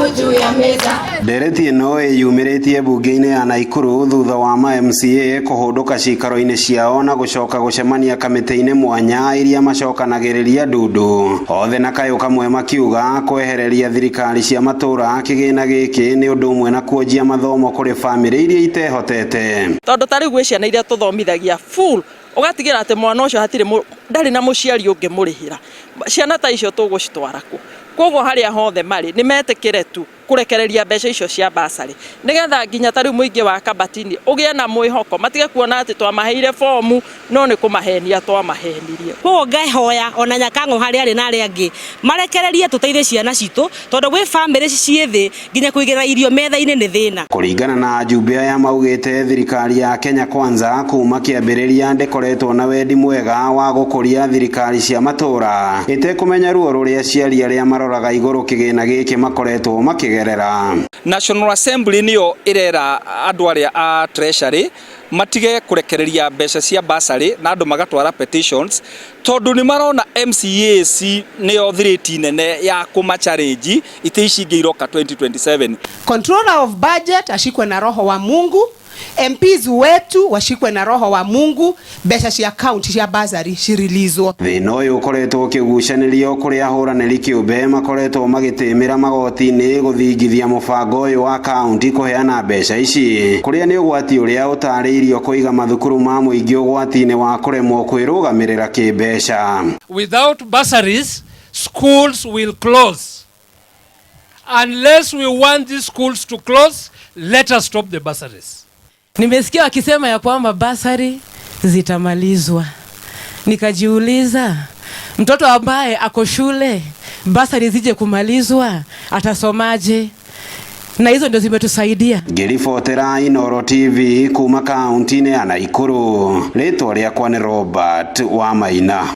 juu ya meza. Ndereti ĩno ĩyumĩrĩtie bunge-inĩ ya Naikuru thutha wa ma-MCA kũhũndũka cikaro-inĩ ciao na gũcoka gũcemania kamĩtĩ-inĩ mwanya iria macokanagĩrĩria ndundu. Othe na kayũ kamwe makiuga kwehereria thirikari cia matũra kĩgĩna gĩkĩ nĩ ũndũ ũmwe na kuonjia mathomo kũrĩ bamĩrĩ iria itehotete. Tondũ tarĩ gwĩ ciana iria tũthomithagia full ũgatigĩra atĩ mwana ũcio ndarĩ na mũciari ũngĩmũrĩhĩra. Ciana ta icio tũgũcitwara kũ? Koguo harĩa hothe marĩ nĩ metĩkĩre tu kũrekereria mbeca icio cia basarĩ nĩgetha nginya tarĩ mũingĩ wa Kabatini ũgĩe na mwĩhoko matige kuona atĩ twamaheire fomu no nĩ kũmahenia twamahenirie. Koguo ngahoya ona Nyakang'o harĩa arĩ na arĩa angĩ marekererie tũteithie ciana citũ tondũ gwĩ bamĩrĩ ciĩ thĩ nginya kũigĩra irio metha-inĩ nĩ thĩna. Kũringana na ajumbe aya maugĩte thirikari ya Kenya Kwanza kuma kĩambĩrĩria ndĩkoretwo na wendi mwega wa gũkũria thirikari cia matũra ĩtekũmenya ruo rũrĩa aciari arĩa maroraga igũrũ kĩgĩna gĩkĩ makoretwo makĩgerera. National Assembly niyo irera andũ arĩa a Treasury matige kurekereria mbeca cia basarĩ na andũ magatwara petitions tondũ nĩ marona MCAs nĩyo thirĩti nene ya kũma-challenge itĩ ici ingĩ iroka 2027. Controller of budget ashikwe na roho wa Mungu, MPs wetu washikwe na roho wa Mungu, mbeca cia county cia basarĩ cirilizwo. Thĩna ũyũ ũkoretwo ũkĩgucanĩrio kũrĩa ahũranĩri kĩũmbe makoretwo magĩtĩmĩra magoti-inĩ gũthingithia mũbango ũyũ wa county kũheana mbeca ici, kũrĩa nĩ ũgwati ũrĩa ũtarĩirio kũiga mathukuru ma mũingĩ ũgwati-inĩ wa kũremwo kwĩrũgamĩrĩra kĩmbeca. Without bursaries, schools will close. Unless we want these schools to close, let us stop the bursaries. Nimesikia wakisema ya kwamba basari zitamalizwa. Nikajiuliza, mtoto ambaye ako shule basari zije kumalizwa atasomaje? Na hizo ndio zimetusaidia. Ngĩribotera Inooro TV kuma kaunti-inĩ ya Naikuru. Rĩtwa rĩakwa nĩ Robert Wamaina.